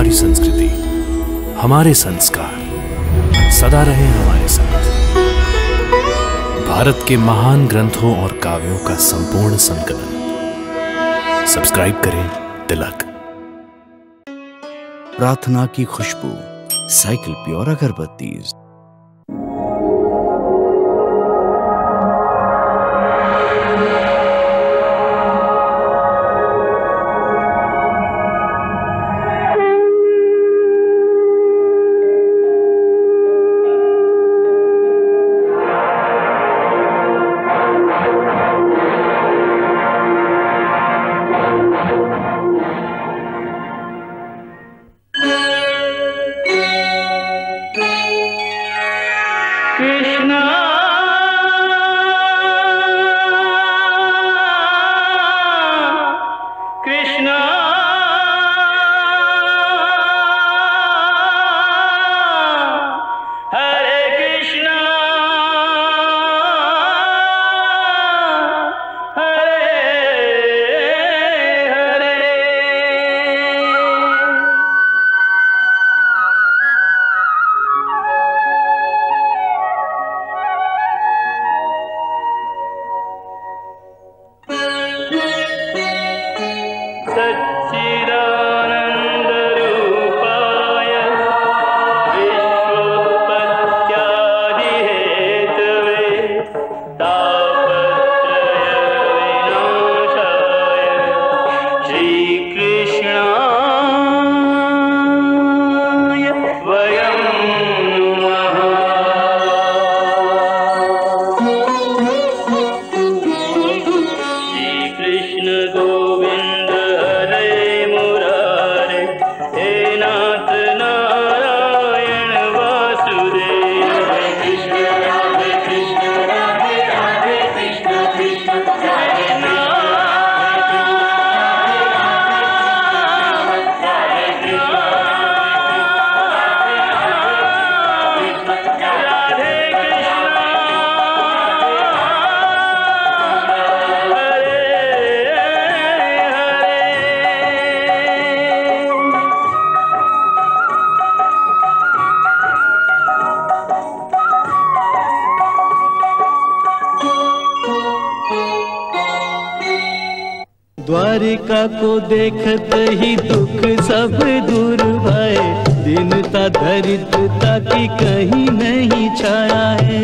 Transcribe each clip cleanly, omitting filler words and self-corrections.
हमारी संस्कृति, हमारे संस्कार सदा रहे हमारे साथ। भारत के महान ग्रंथों और काव्यों का संपूर्ण संकलन। सब्सक्राइब करें तिलक। प्रार्थना की खुशबू, साइकिल प्योर अगरबत्ती। द्वारिका को देखत ही दुख सब दूर भय, दीनता दरिद्रता की कहीं नहीं छाया है।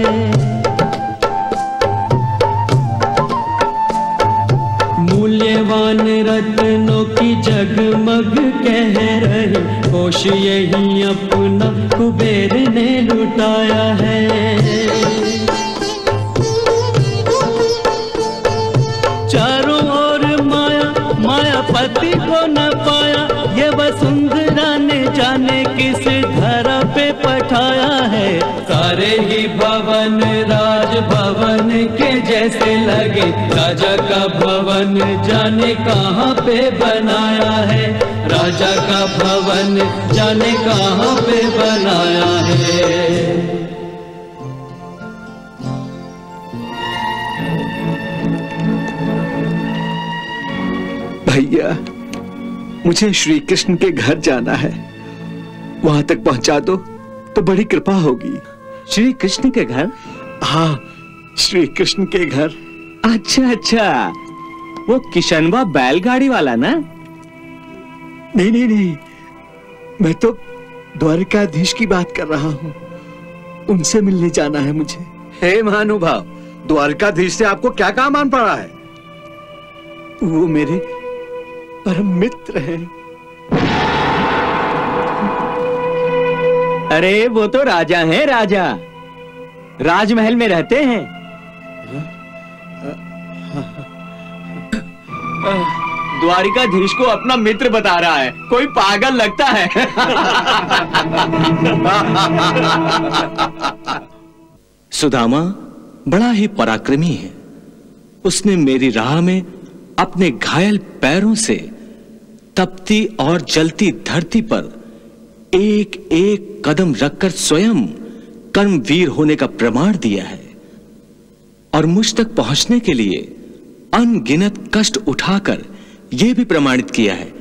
मूल्यवान रत्नों की जगमग कह रही, होश यही अपना कुबेर ने लुटाया है। चारों ओर माया पति को न पाया, ये वसुंधरा ने जाने किस धरा पे पठाया है। सारे ही भवन राज भवन के जैसे लगे, राजा का भवन जाने कहाँ पे बनाया है। राजा का भवन जाने कहाँ पे बनाया है। भैया, मुझे श्री कृष्ण के घर जाना है, वहां तक पहुंचा दो तो बड़ी कृपा होगी। श्री कृष्ण के घर? हाँ, श्री कृष्ण के घर। अच्छा, वो किशनवा बैलगाड़ी वाला ना? नहीं, मैं तो द्वारिकाधीश की बात कर रहा हूँ, उनसे मिलने जाना है मुझे। हे महानुभाव, द्वारिकाधीश से आपको क्या काम आन पड़ा है? वो मेरे परम मित्र हैं। अरे वो तो राजा हैं, राजा राजमहल में रहते हैं। द्वारिकाधीश को अपना मित्र बता रहा है, कोई पागल लगता है। सुदामा बड़ा ही पराक्रमी है। उसने मेरी राह में अपने घायल पैरों से तपती और जलती धरती पर एक एक कदम रखकर स्वयं कर्मवीर होने का प्रमाण दिया है और मुझ तक पहुंचने के लिए अनगिनत कष्ट उठाकर यह भी प्रमाणित किया है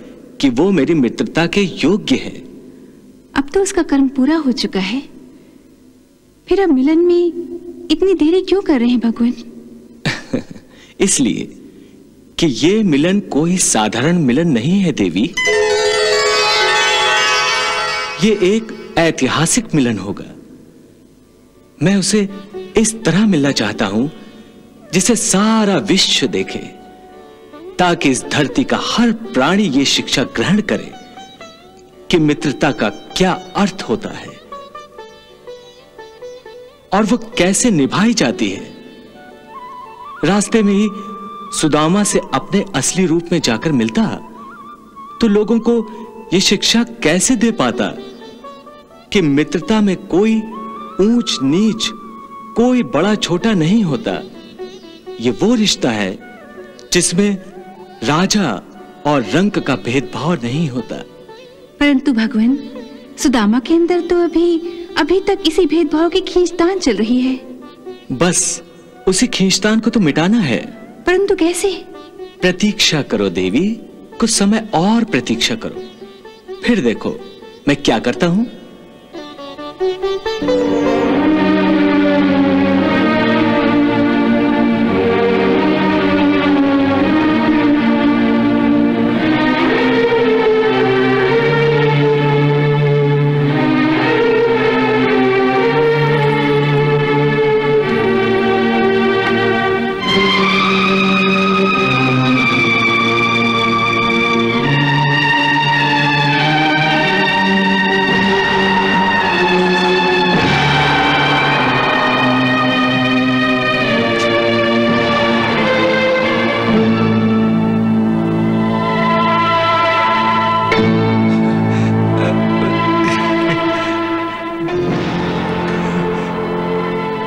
कि वो मेरी मित्रता के योग्य है। अब तो उसका कर्म पूरा हो चुका है, फिर अब मिलन में इतनी देरी क्यों कर रहे हैं भगवान? इसलिए कि ये मिलन कोई साधारण मिलन नहीं है देवी। ये एक ऐतिहासिक मिलन होगा। मैं उसे इस तरह मिलना चाहता हूं जिसे सारा विश्व देखे, ताकि इस धरती का हर प्राणी ये शिक्षा ग्रहण करे कि मित्रता का क्या अर्थ होता है और वो कैसे निभाई जाती है। रास्ते में ही सुदामा से अपने असली रूप में जाकर मिलता तो लोगों को यह शिक्षा कैसे दे पाता कि मित्रता में कोई ऊंच नीच, कोई बड़ा छोटा नहीं होता। ये वो रिश्ता है जिसमें राजा और रंग का भेदभाव नहीं होता। परंतु भगवान, सुदामा के अंदर तो अभी तक इसी भेदभाव की खींचतान चल रही है। बस उसी खींचतान को तो मिटाना है। परंतु कैसे? प्रतीक्षा करो देवी, कुछ समय और प्रतीक्षा करो, फिर देखो मैं क्या करता हूं।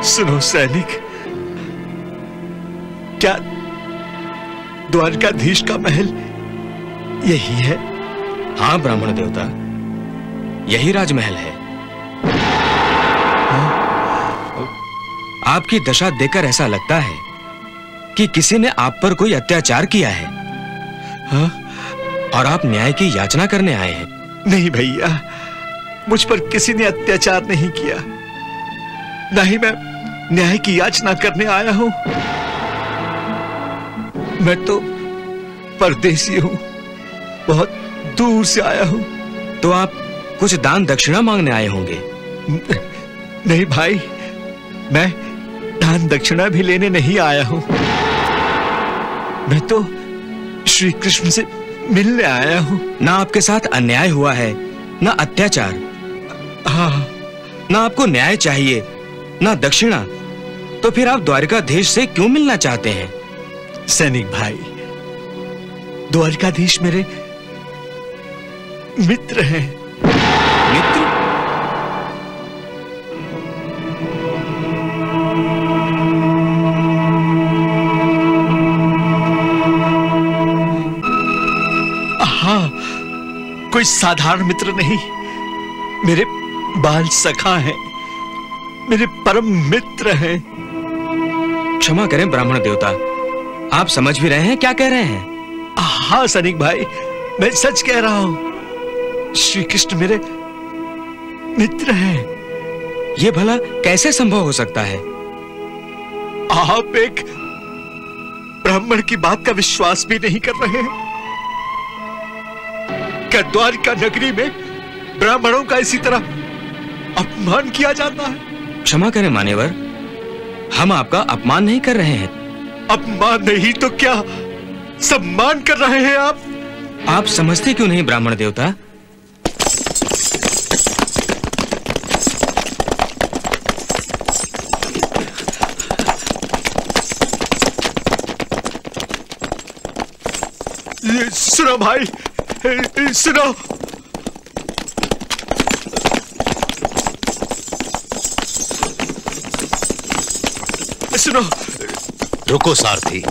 सुनो सैनिक, क्या द्वारकाधीश का महल यही है? हाँ ब्राह्मण देवता, यही राजमहल है। आपकी दशा देखकर ऐसा लगता है कि किसी ने आप पर कोई अत्याचार किया है। हाँ? और आप न्याय की याचना करने आए हैं। नहीं भैया, मुझ पर किसी ने अत्याचार नहीं किया, ना ही मैं न्याय की याचना करने आया हूं। मैं तो परदेसी हूं, बहुत दूर से आया हूं। तो आप कुछ दान दक्षिणा मांगने आए होंगे। नहीं भाई, मैं दान दक्षिणा भी लेने नहीं आया हूं। मैं तो श्री कृष्ण से मिलने आया हूं। ना आपके साथ अन्याय हुआ है, ना अत्याचार। हाँ। ना आपको न्याय चाहिए, ना दक्षिणा, तो फिर आप द्वारकाधीश से क्यों मिलना चाहते हैं? सैनिक भाई, द्वारकाधीश मेरे मित्र हैं। मित्र? हाँ, कोई साधारण मित्र नहीं, मेरे बाल सखा हैं, मेरे परम मित्र हैं। क्षमा करें ब्राह्मण देवता, आप समझ भी रहे हैं क्या कह रहे हैं? हाँ सैनिक भाई, मैं सच कह रहा हूं। श्री कृष्ण मेरे मित्र हैं। ये भला कैसे संभव हो सकता है? आप एक ब्राह्मण की बात का विश्वास भी नहीं कर रहे हैं? क्या द्वारका नगरी में ब्राह्मणों का इसी तरह अपमान किया जाता है? क्षमा करें मान्यवर, हम आपका अपमान नहीं कर रहे हैं। अपमान नहीं तो क्या सम्मान कर रहे हैं आप? आप समझते क्यों नहीं ब्राह्मण देवता? सुनो भाई, सुनो। सुनो। रुको सारथी।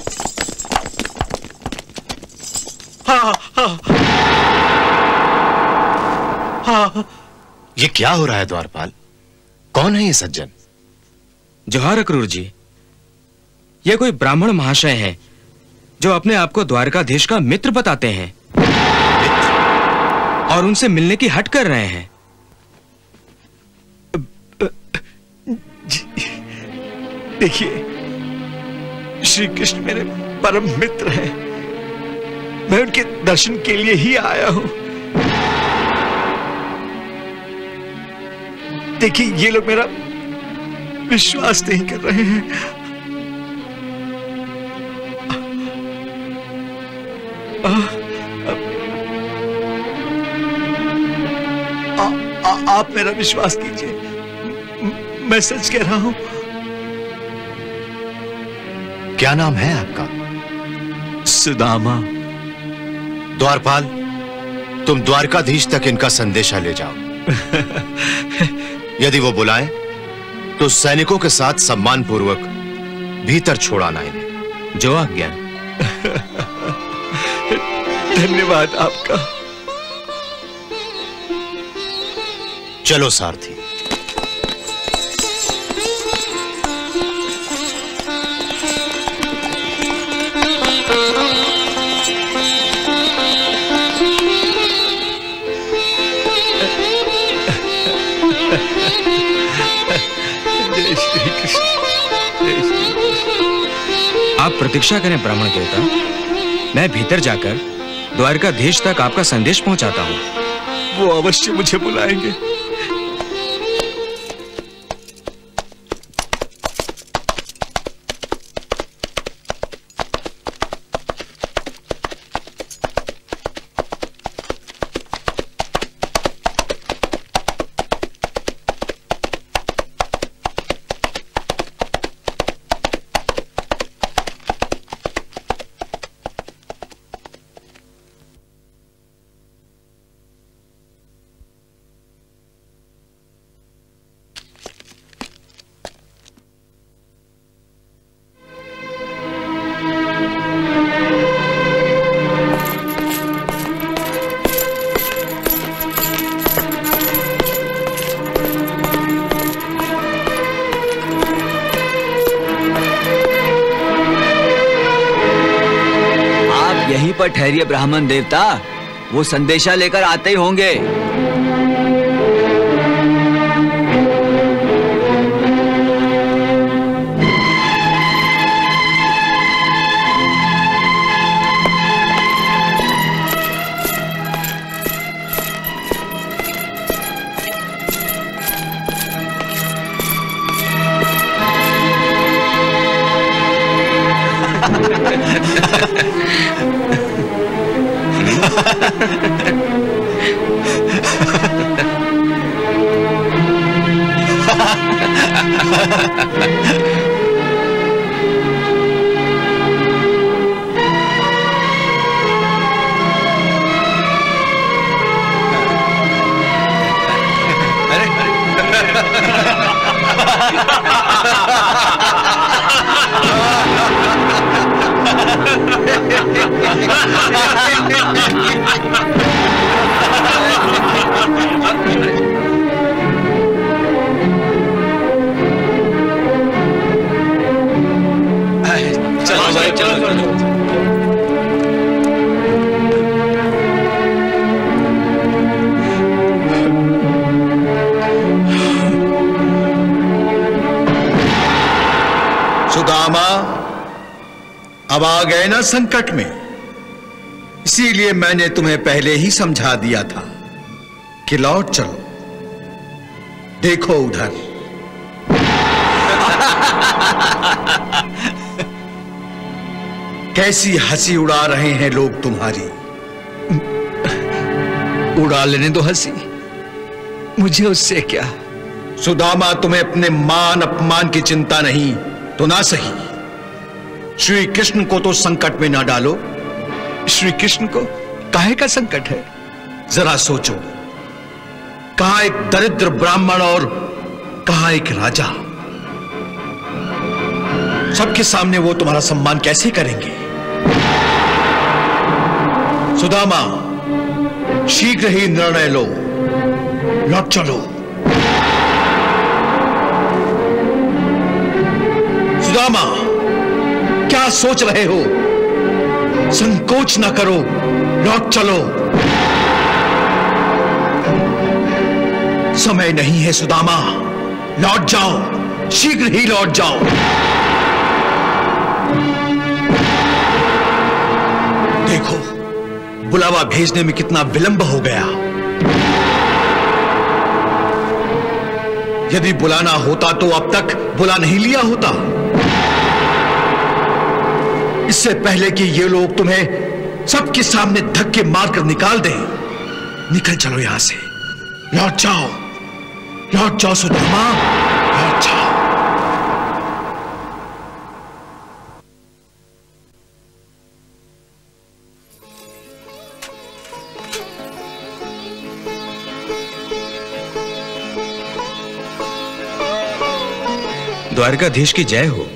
हाँ हाँ हाँ। ये क्या हो रहा है द्वारपाल? कौन है ये सज्जन? जोहार अक्रूर जी, ये कोई ब्राह्मण महाशय हैं जो अपने आप को द्वारकाधीश का मित्र बताते हैं और उनसे मिलने की हट कर रहे हैं। देखिए, श्री कृष्ण मेरे परम मित्र हैं। मैं उनके दर्शन के लिए ही आया हूं। देखिए, ये लोग मेरा विश्वास नहीं कर रहे हैं। आप मेरा विश्वास कीजिए, मैं सच कह रहा हूं। क्या नाम है आपका? सुदामा। द्वारपाल, तुम द्वारकाधीश तक इनका संदेशा ले जाओ। यदि वो बुलाएं तो सैनिकों के साथ सम्मान पूर्वक भीतर छोड़ाना इन्हें। जो आज्ञा। धन्यवाद आपका। चलो सारथी। जय श्री कृष्ण। जय श्री कृष्ण। आप प्रतीक्षा करें ब्राह्मण देवता, मैं भीतर जाकर द्वारकाधीश तक आपका संदेश पहुंचाता हूं। वो अवश्य मुझे बुलाएंगे। पर ठहरिए ब्राह्मण देवता, वो संदेशा लेकर आते ही होंगे। सुदामा, अब आ गए ना संकट में, इसीलिए मैंने तुम्हें पहले ही समझा दिया था कि लौट चलो। देखो उधर। कैसी हंसी उड़ा रहे हैं लोग तुम्हारी। उड़ा लेने दो हंसी, मुझे उससे क्या। सुदामा, तुम्हें अपने मान अपमान की चिंता नहीं तो ना सही, श्री कृष्ण को तो संकट में ना डालो। श्री कृष्ण को काहे का संकट है? जरा सोचो, कहां एक दरिद्र ब्राह्मण और कहां एक राजा। सबके सामने वो तुम्हारा सम्मान कैसे करेंगे? सुदामा, शीघ्र ही निर्णय लो, लौट चलो। सुदामा, क्या सोच रहे हो? संकोच न करो, लौट चलो। समय नहीं है सुदामा, लौट जाओ। शीघ्र ही लौट जाओ। देखो बुलावा भेजने में कितना विलंब हो गया। यदि बुलाना होता तो अब तक बुला नहीं लिया होता। इससे पहले कि ये लोग तुम्हें सबके सामने धक्के मारकर निकाल दें, निकल चलो यहां से। लौट जाओ सुदामा, लौट जाओ। द्वारकाधीश की जय हो।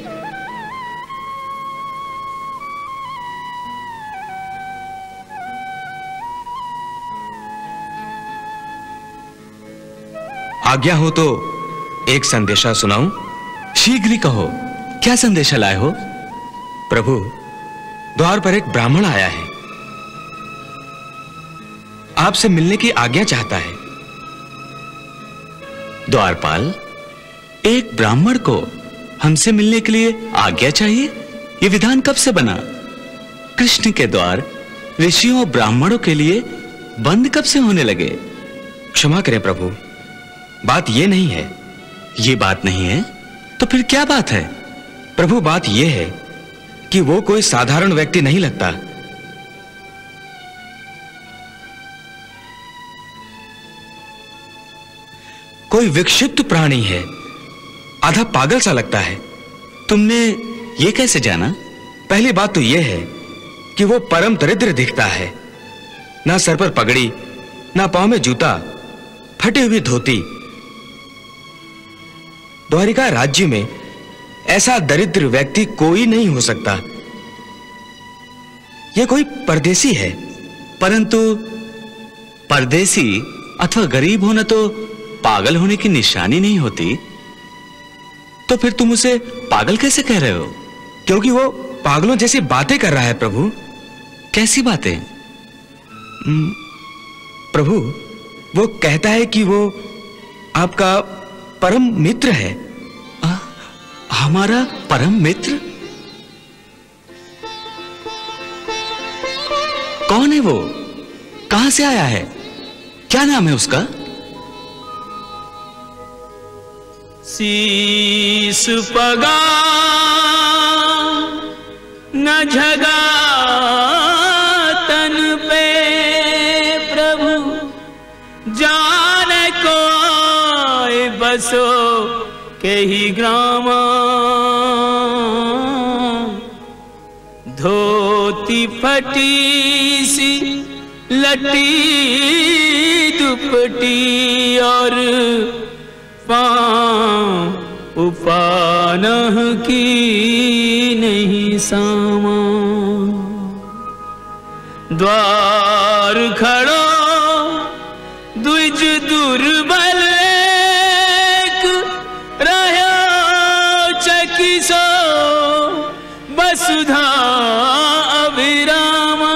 आज्ञा हो तो एक संदेशा सुनाऊं? शीघ्र ही कहो, क्या संदेशा लाए हो? प्रभु, द्वार पर एक ब्राह्मण आया है, आपसे मिलने की आज्ञा चाहता है। द्वारपाल, एक ब्राह्मण को हमसे मिलने के लिए आज्ञा चाहिए? यह विधान कब से बना? कृष्ण के द्वार ऋषियों और ब्राह्मणों के लिए बंद कब से होने लगे? क्षमा करें प्रभु, बात यह नहीं है। ये बात नहीं है तो फिर क्या बात है? प्रभु, बात यह है कि वो कोई साधारण व्यक्ति नहीं लगता। कोई विक्षिप्त प्राणी है, आधा पागल सा लगता है। तुमने ये कैसे जाना? पहली बात तो यह है कि वो परम दरिद्र दिखता है। ना सर पर पगड़ी, ना पांव में जूता, फटी हुई धोती। द्वारिका राज्य में ऐसा दरिद्र व्यक्ति कोई नहीं हो सकता। यह कोई परदेसी है। परंतु परदेसी अथवा गरीब होना तो पागल होने की निशानी नहीं होती। तो फिर तुम उसे पागल कैसे कह रहे हो? क्योंकि वो पागलों जैसी बातें कर रहा है प्रभु। कैसी बातें? प्रभु, वो कहता है कि वो आपका परम मित्र है। हमारा परम मित्र? कौन है वो? कहां से आया है? क्या नाम है उसका? शीस पगा न झगा तन पे प्रभु, जाने कोई बसो के ही ग्राम। धोती फटी सी लटी दुपटी और उपानह की नहीं सामा। द्वार खड़ो द्विज दुर्बल रहो चकिसो वसुधा अभिरामा।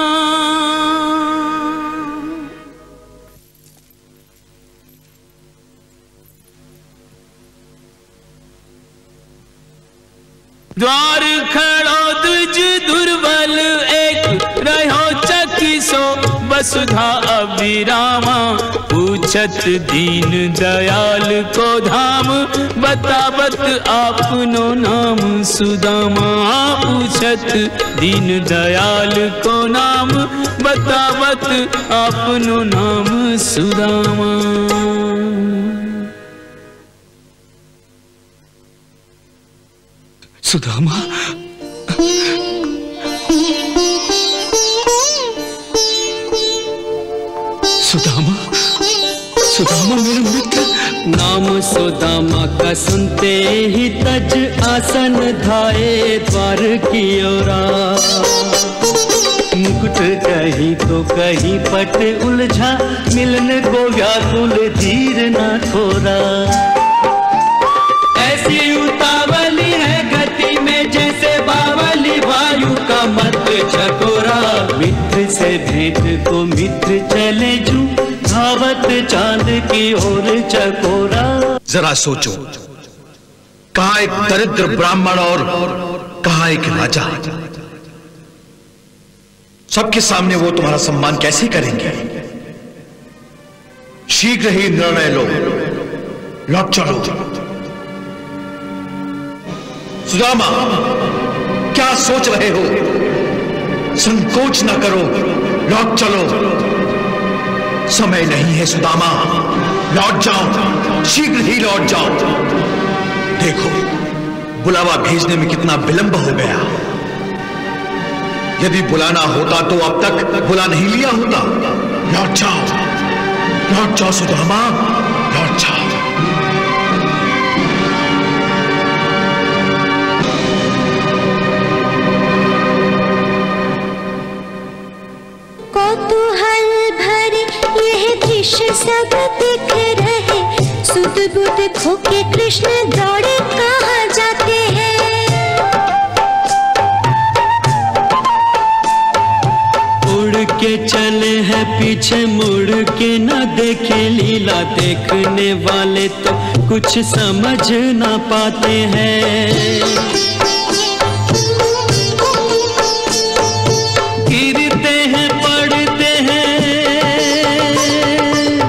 द्वार खड़ो द्विज दुर्बल एक रहो चकिसो वसुधा अभिरामा। पूछत दीन दयाल को धाम, बतावत आपनो नाम सुदामा। पूछत दीन दयाल को नाम, बतावत आपनो नाम सुदामा। सुदामा, सुदामा, सुदामा मेरा मित्र। नाम सुदामा का सुनते ही तज आसन धाये द्वार की ओरा। मुकुट कहीं तो कहीं पट उलझा, मिलन को व्याकुल धीर न थोरा। ऐसी उतावली है गति में जैसे बावली वायु का मत चकोरा। मित्र से भेंट को मित्र चले जू, धावत चांद की ओर चकोरा। जरा सोचो, कहां एक दरिद्र ब्राह्मण और कहां एक राजा। सबके सामने वो तुम्हारा सम्मान कैसे करेंगे? शीघ्र ही निर्णय लो, लौट चलो। सुदामा, क्या सोच रहे हो? संकोच न करो, लौट चलो। समय नहीं है सुदामा, लौट जाओ, शीघ्र ही लौट जाओ। देखो, बुलावा भेजने में कितना विलंब हो गया। यदि बुलाना होता तो अब तक बुला नहीं लिया होता। लौट जाओ सुदामा, लौट जाओ। कौतूहल भरे यह दृश्य सब दिख रहे, सुध बुध खो के कृष्ण दौड़े कहाँ जाते हैं। उड़ के चले हैं पीछे मुड़ के न देखे लीला, देखने वाले तो कुछ समझ ना पाते हैं। गिरते हैं पड़ते हैं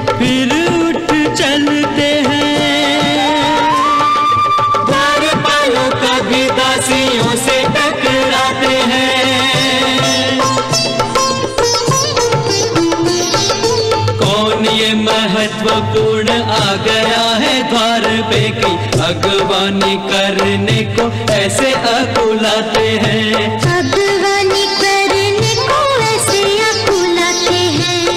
फिर उठ चलते हैं, बार पालों कभी दासियों से टकराते हैं। ये महत्वपूर्ण आ गया है द्वार पे की, अगवानी करने को ऐसे अकुलाते हैं। अगवानी करने को ऐसे अकुलाते हैं।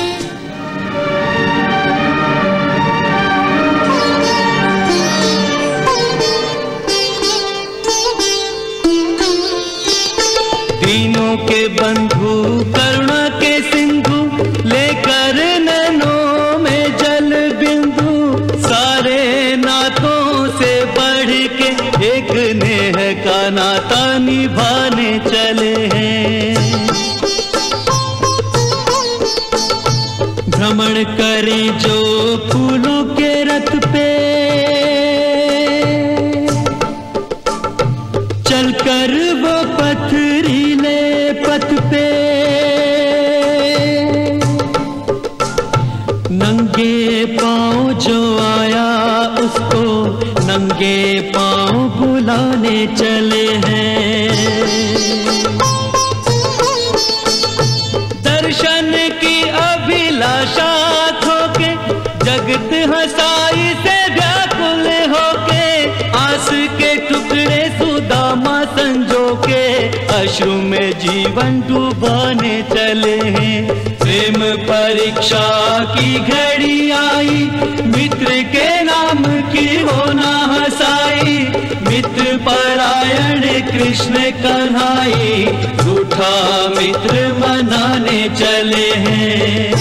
तीनों के बंधु करुणा के सिंधु, लेकर नैनों में जल बिंदु, सारे नातों से बढ़ के एक नेह का नाता निभाने चले हैं। भ्रमण करें जो फूलों के रथ पे, चलकर वो पथरीले पथ पे, नंगे पांव जो आया उसको नंगे पांव बुलाने चले हैं। दर्शन की अभिलाषा खोके जगत हंसाई से व्याकुल होके, आस के टुकड़े सुदामा संजो के अश्रु में जीवन डुबाने चले हैं। प्रेम परीक्षा की घड़ी आई, मित्र के नाम की होना हंसाई, मित्र परायण कृष्ण कन्हाई, रूठा मित्र मनाने चले हैं।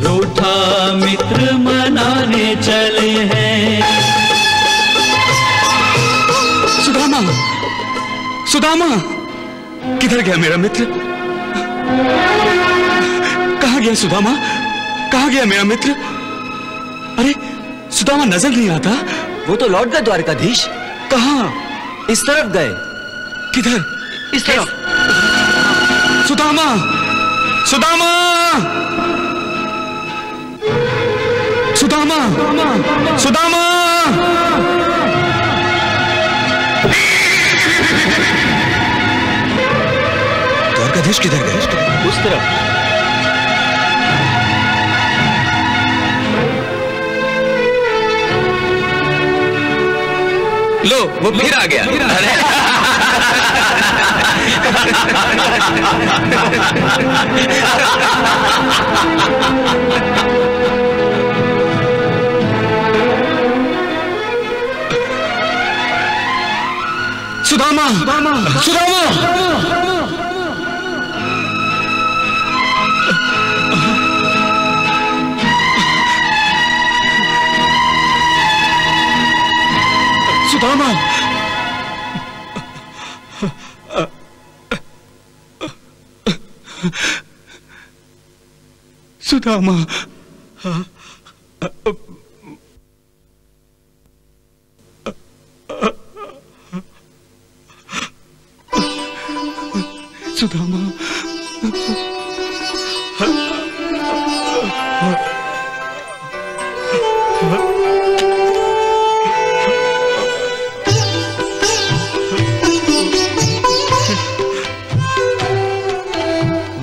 रूठा मित्र मनाने चले हैं। सुदामा, सुदामा, किधर गया मेरा मित्र? कहाँ गया सुदामा? कहाँ गया मेरा मित्र? अरे सुदामा नजर नहीं आता। वो तो लौट गए द्वारकाधीश। कहाँ? इस तरफ गए। किधर? इस तरफ। सुदामा, सुदामा, सुदामा, सुदामा। द्वारकाधीश किधर गए? उस तरफ। लो, वो फिर आ गया। सुदामा, सुदामा, सुदामा। सुदामा, सुदामा, सुदामा।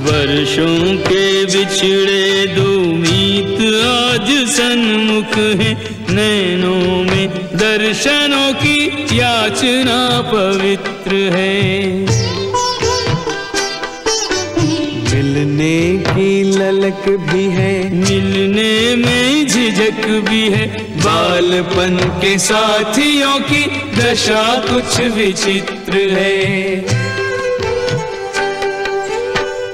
वर्षों के बिछड़े दो मीत आज सन्मुख है, नैनों में दर्शनों की याचना पवित्र है। मिलने की ललक भी है, मिलने में झिझक भी है, बालपन के साथियों की दशा कुछ विचित्र है।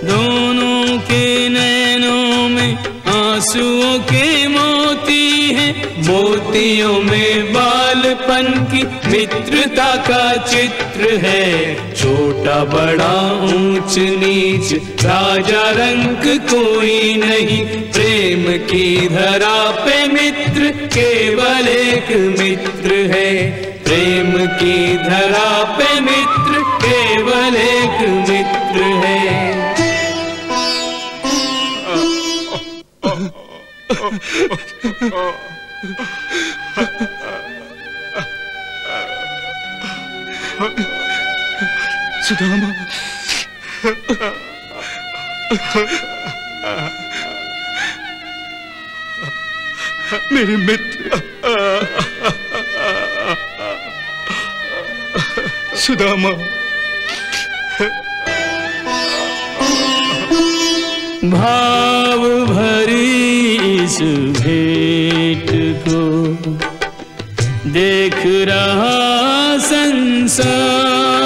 दोनों के नैनों में आंसुओं के मोती हैं, मोतियों में बालपन की मित्रता का चित्र है। छोटा बड़ा ऊंच नीच राजा रंग कोई नहीं, प्रेम की धरा पे मित्र केवल एक मित्र है। प्रेम की धरा पे मित्र केवल एक मित्र है। सुदामा, मेरे मित्र सुदामा, भाव भरी इस भेंट को देख रहा संसार,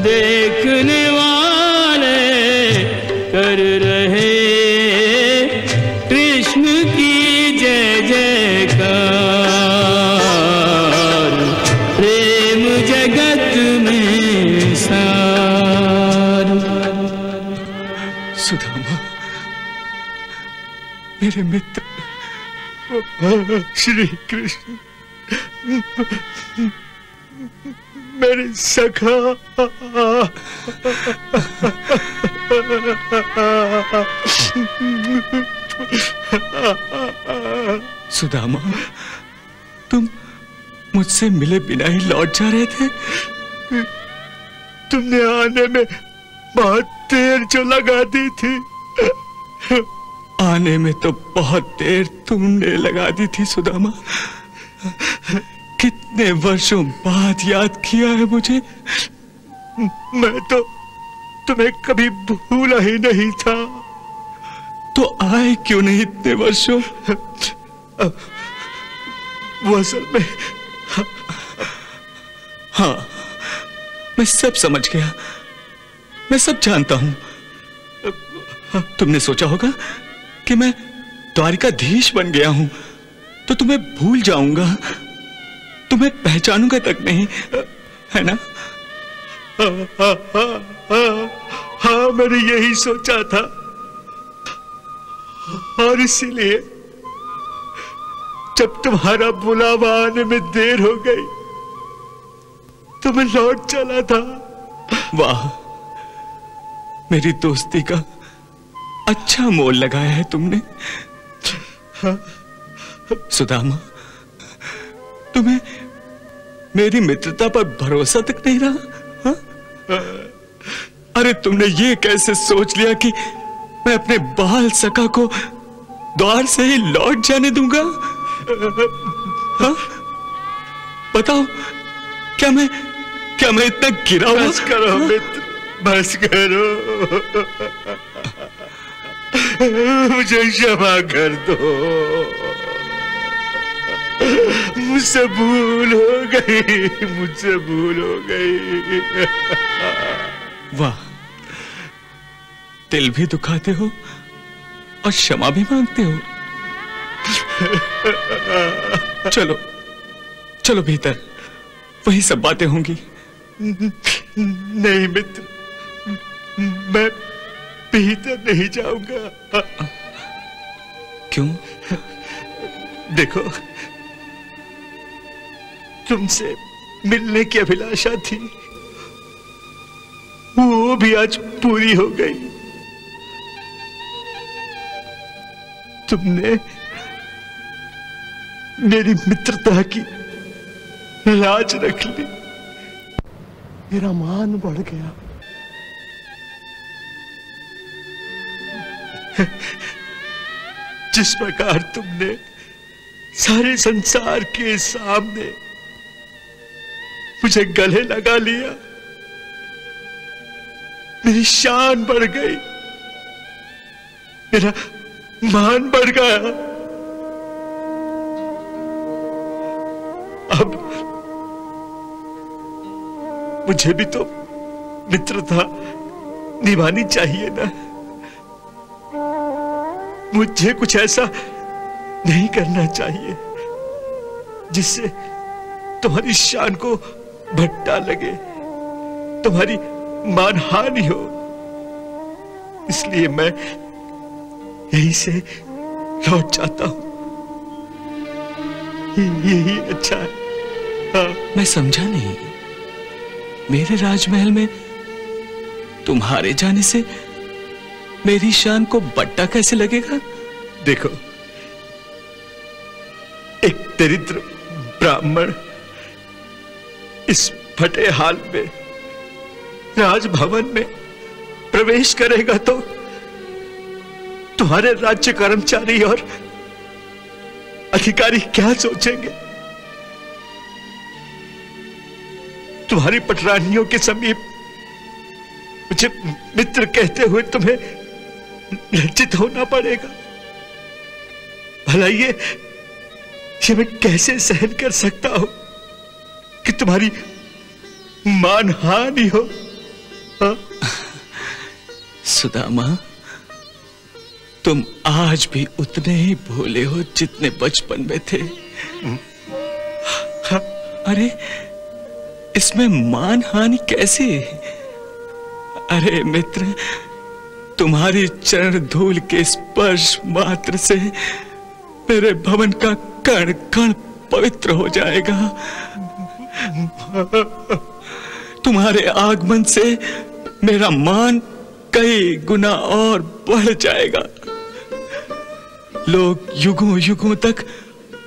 देखने वाले कर रहे कृष्ण की जय जयकार। प्रेम जगत में सार। सुदामा, मेरे मित्र श्री कृष्ण, मेरे सखा, सुदामा, तुम मुझसे मिले बिना ही लौट जा रहे थे। तुमने आने में बहुत देर जो लगा दी थी, आने में तो बहुत देर तुमने लगा दी थी सुदामा। कितने वर्षों बाद याद किया है मुझे। मैं तो तुम्हें कभी भूला ही नहीं था, तो आए क्यों नहीं इतने वर्षों? वो असल में, हाँ, मैं सब समझ गया, मैं सब जानता हूं। तुमने सोचा होगा कि मैं द्वारिकाधीश बन गया हूं तो तुम्हें भूल जाऊंगा, तुम्हें पहचानूंगा तक नहीं, है ना? हाँ, मैंने यही सोचा था, और इसीलिए जब तुम्हारा बुलावा आने में देर हो गई तो मैं लौट चला था। वाह, मेरी दोस्ती का अच्छा मोल लगाया है तुमने। सुदामा, तुम्हें मेरी मित्रता पर भरोसा तक नहीं रहा? हा? अरे तुमने ये कैसे सोच लिया कि मैं अपने बाल सखा को द्वार से ही लौट जाने दूंगा? हा? बताओ, क्या मैं इतना गिरा हुआ? बस करो मित्र, बस करो, मुझे क्षमा कर दो, मुझसे भूल हो गई, मुझसे भूल हो गई। वाह, दिल भी दुखाते हो और क्षमा भी मांगते हो। चलो चलो भीतर, वही सब बातें होंगी। नहीं मित्र, मैं भीतर नहीं जाऊंगा। क्यों? देखो, तुमसे मिलने की अभिलाषा थी, वो भी आज पूरी हो गई। तुमने मेरी मित्रता की लाज रख ली, मेरा मान बढ़ गया। जिस प्रकार तुमने सारे संसार के सामने मुझे गले लगा लिया, मेरी शान बढ़ गई, मेरा मान बढ़ गया। अब मुझे भी तो मित्रता निभानी चाहिए ना। मुझे कुछ ऐसा नहीं करना चाहिए जिससे तुम्हारी शान को भट्टा लगे, तुम्हारी मानहानि हो। इसलिए मैं यहीं से लौट जाता हूं। यही अच्छा है। हाँ। मैं समझा नहीं, मेरे राजमहल में तुम्हारे जाने से मेरी शान को बट्टा कैसे लगेगा? देखो, एक दरिद्र ब्राह्मण इस फटे हाल में राजभवन में प्रवेश करेगा तो तुम्हारे राज्य कर्मचारी और अधिकारी क्या सोचेंगे? तुम्हारी पटरानियों के समीप मुझे मित्र कहते हुए तुम्हें लज्जित होना पड़ेगा। भला ये मैं कैसे सहन कर सकता हूं कि तुम्हारी मानहानि हो? सुदामा, तुम आज भी उतने ही भोले हो जितने बचपन में थे। अरे इसमें मानहानि कैसे? अरे मित्र, तुम्हारी चरण धूल के स्पर्श मात्र से मेरे भवन का कण कण पवित्र हो जाएगा। तुम्हारे आगमन से मेरा मान कई गुना और बढ़ जाएगा। लोग युगों युगों तक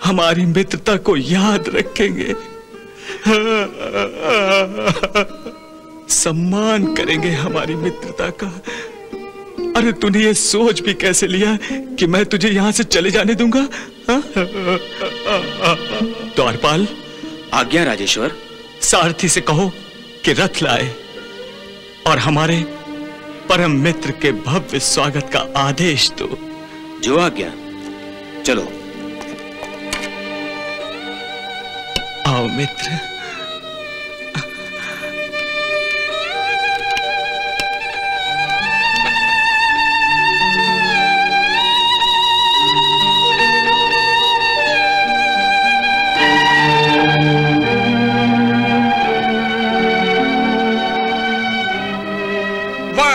हमारी मित्रता को याद रखेंगे, सम्मान करेंगे हमारी मित्रता का। अरे तूने ये सोच भी कैसे लिया कि मैं तुझे यहां से चले जाने दूंगा? द्वारपाल, आज्ञा राजेश्वर। सारथी से कहो कि रथ लाए और हमारे परम मित्र के भव्य स्वागत का आदेश दो। जो आज्ञा। चलो आओ मित्र।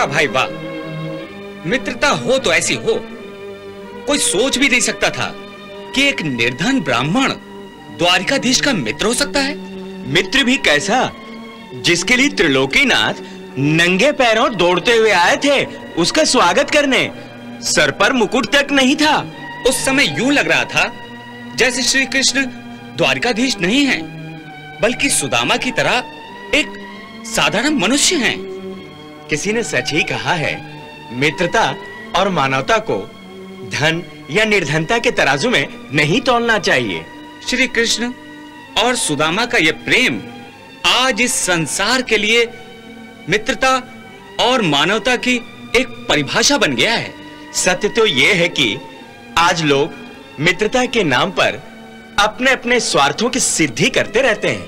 भाई वाह, मित्रता हो तो ऐसी हो। कोई सोच भी नहीं सकता था कि एक निर्धन ब्राह्मण द्वारिकाधीश का मित्र हो सकता है। मित्र भी कैसा, जिसके लिए त्रिलोकीनाथ नंगे पैरों दौड़ते हुए आए थे उसका स्वागत करने। सर पर मुकुट तक नहीं था। उस समय यूं लग रहा था जैसे श्री कृष्ण द्वारिकाधीश नहीं हैं, बल्कि सुदामा की तरह एक साधारण मनुष्य हैं। किसी ने सच ही कहा है, मित्रता और मानवता को धन या निर्धनता के तराजू में नहीं तौलना चाहिए। श्री कृष्ण और सुदामा का यह प्रेम आज इस संसार के लिए मित्रता और मानवता की एक परिभाषा बन गया है। सत्य तो यह है कि आज लोग मित्रता के नाम पर अपने अपने स्वार्थों की सिद्धि करते रहते हैं।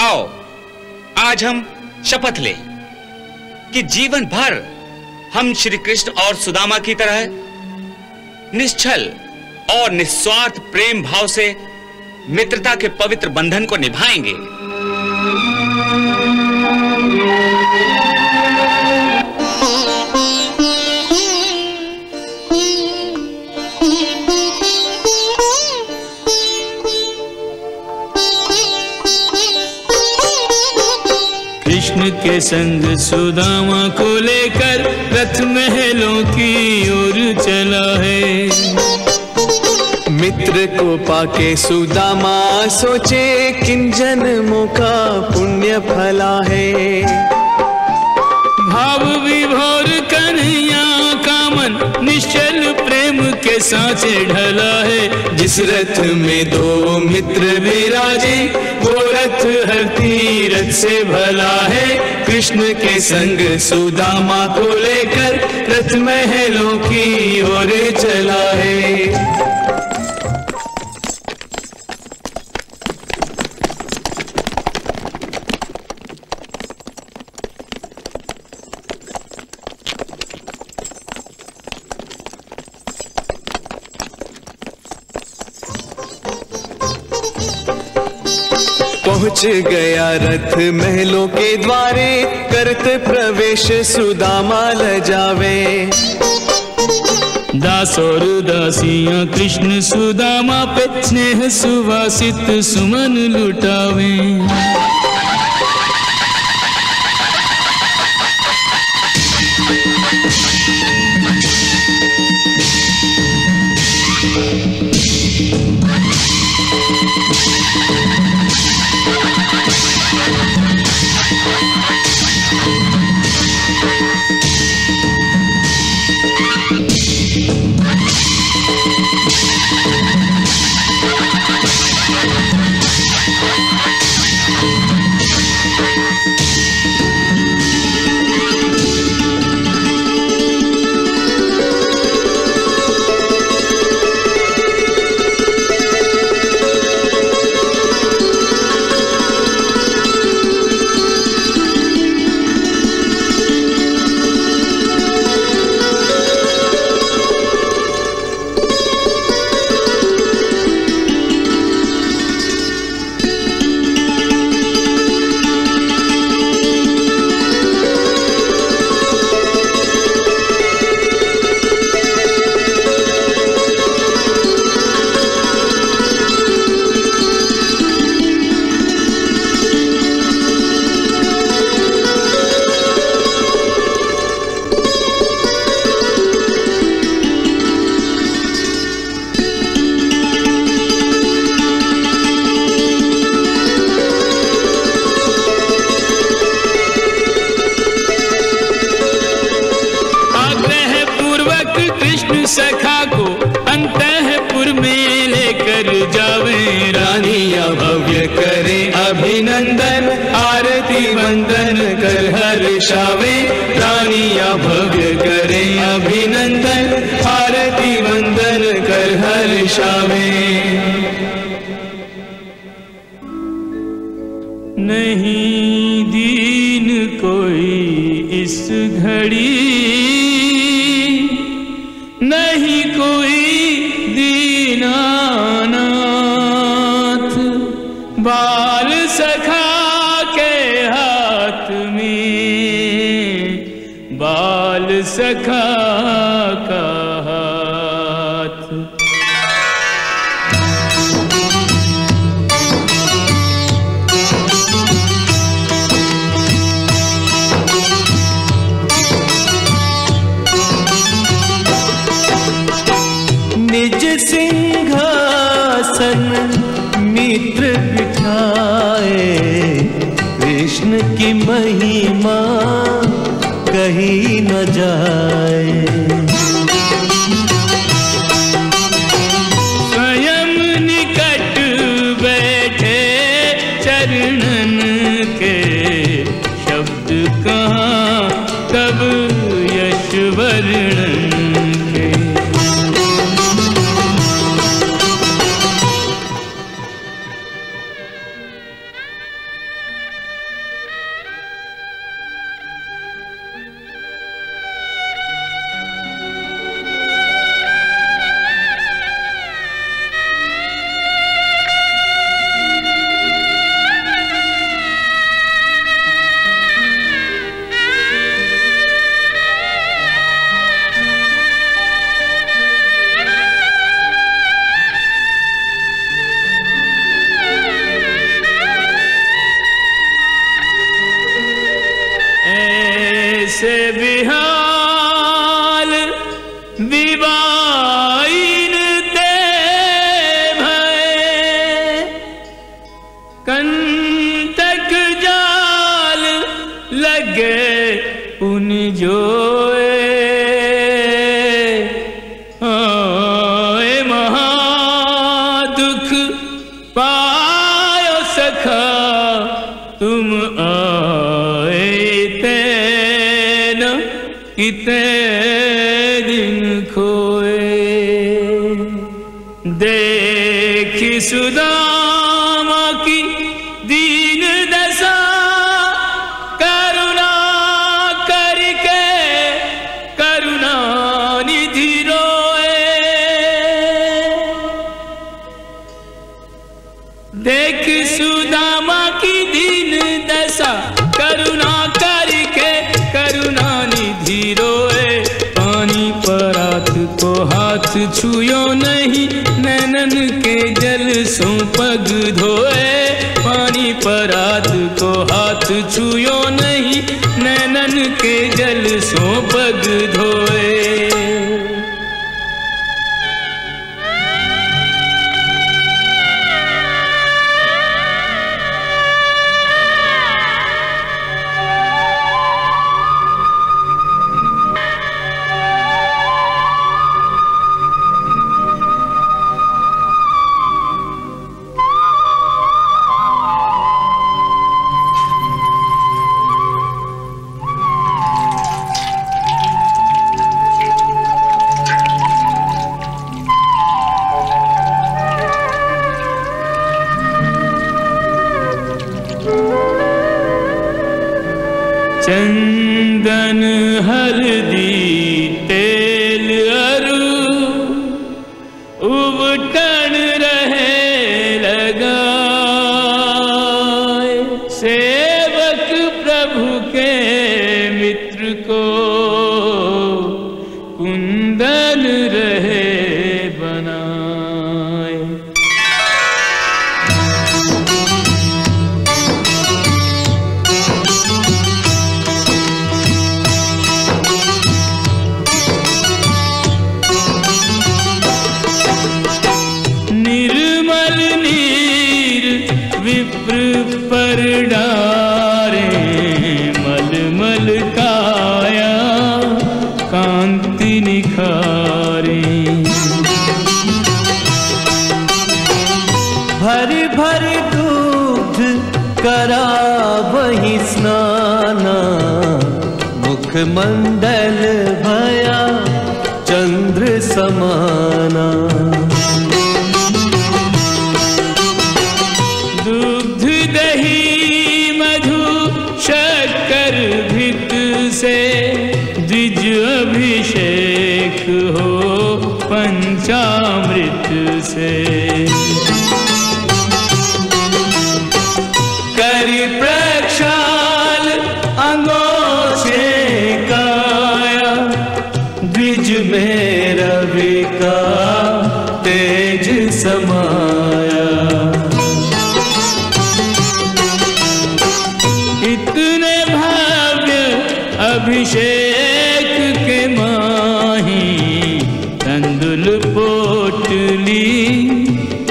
आओ आज हम शपथ लें कि जीवन भर हम श्री कृष्ण और सुदामा की तरह निश्चल और निस्वार्थ प्रेम भाव से मित्रता के पवित्र बंधन को निभाएंगे। कृष्ण के संग सुदामा को लेकर रथ महलों की ओर चला है। मित्र को पाके सुदामा सोचे किन जन्मों का पुण्य फला है। भाव विभोर कन्हैया का मन निश्चल प्रेम के सांचे ढला है। जिस रथ में दो मित्र विराजे वो रथ हर तीरथ से भला है। कृष्ण के संग सुदामा को लेकर रथ महलों की ओर चला है। पहुंच गया रथ महलों के द्वारे करते प्रवेश सुदामा लजावे। दास और दासियां कृष्ण सुदामा पे स्नेह सुवासित सुमन लुटावे। सखा को अंतःपुर में लेकर जावे। रानिया भव्य करे अभिनंदन आरती वंदन कर हर्षावे। रानिया भव्य करे अभिनंदन आरती वंदन कर हर्षावे। नहीं दीन कोई इस घड़ी, नहीं कोई दीनानाथ। बाल सखा के हाथ में, बाल सखा का हाथ। निज सिंहासन मित्र बिठाए, कृष्ण की महिमा कही न जाए। स्वयं निकट बैठे चरणन के, शब्द कहाँ तब यश वर्णन के। कितने दिन खोए। देखी सुदामा की दीन दशा, करुणा करके करुणा निधि रोए। देख सुदामा की दीन दशा, करुणा करके करुणा निधि रोए। पानी परात को हाथ छुयो नहीं, नैनन के जल सो पग धोए। पानी परात को हाथ छुयो नहीं, नैनन के जल सो पग धोए। चंदन हल्दी तेल अरु उबटन रहे लगाए। सेवक प्रभु के मित्र को कुंदन रहे बनाए। निर्मल नीर विप्र पर डारे, मलमल काया कांति निखारे। भर भर दूध करा वही स्नाना, मुखमंडल भया चंद्र समाना। दुग्ध दही मधु शक्कर भित से, द्विज अभिषेक हो पंचामृत से। कर प्रक्षाल अंगोछे काया, द्विज में रवि का तेज समाया। इतने भव्य अभिषेक के माही, तंदुल पोटली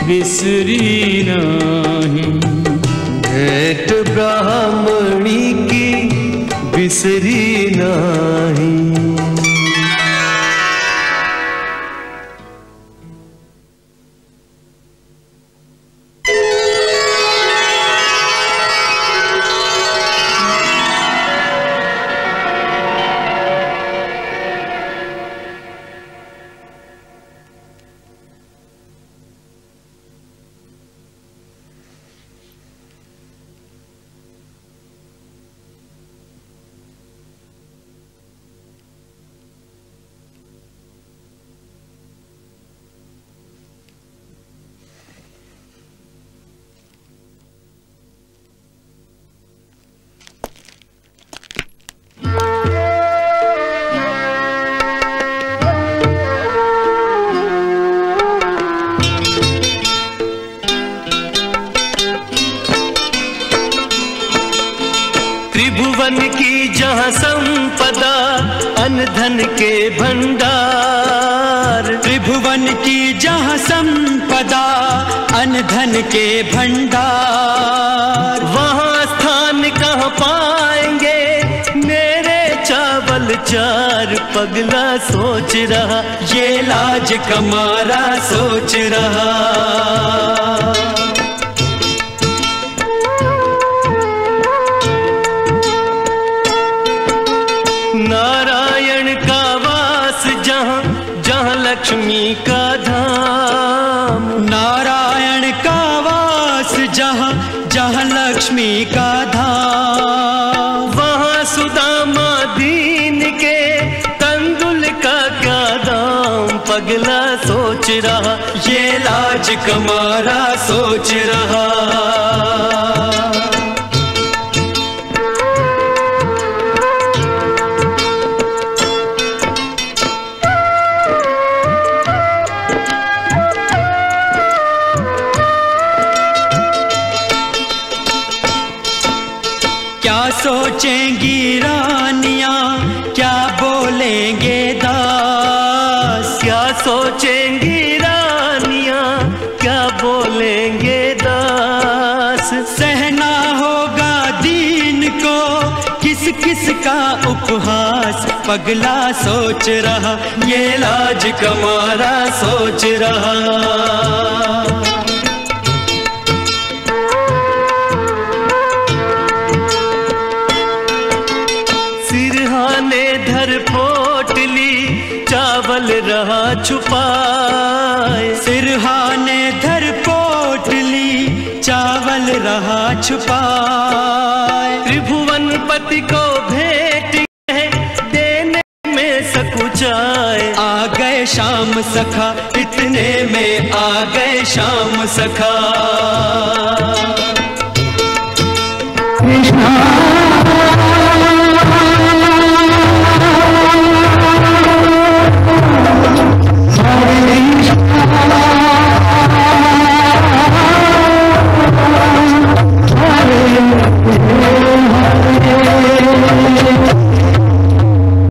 बिसरी नाही। भेंट ब्राह्मणी की बिसरी नाही। त्रिभुवन की जहाँ संपदा, अन्न धन के भंडार। त्रिभुवन की जहाँ संपदा, अन्न धन के भंडार। वहाँ स्थान कहाँ पाएंगे मेरे चावल चार। पगला सोच रहा, ये लाज कमारा सोच रहा। नारायण लक्ष्मी का धाम, नारायण का वास जहाँ जहाँ लक्ष्मी का धाम, वहाँ सुदामा दीन के तंदुल का क्या दाम। पगला सोच रहा ये लाज कमारा सोच रहा। सोचेंगी रानियां क्या बोलेंगे दास, क्या सोचेंगी रानियां क्या बोलेंगे दास। सहना होगा दीन को किस किस का उपहास। पगला सोच रहा ये लाज कमारा सोच रहा। चावल रहा छुपाए, सिरहाने धर पोटली चावल रहा छुपाए। त्रिभुवन पति को भेंट है देने में सकुचाए। आ गए शाम सखा इतने में आ गए शाम सखा। कृष्णा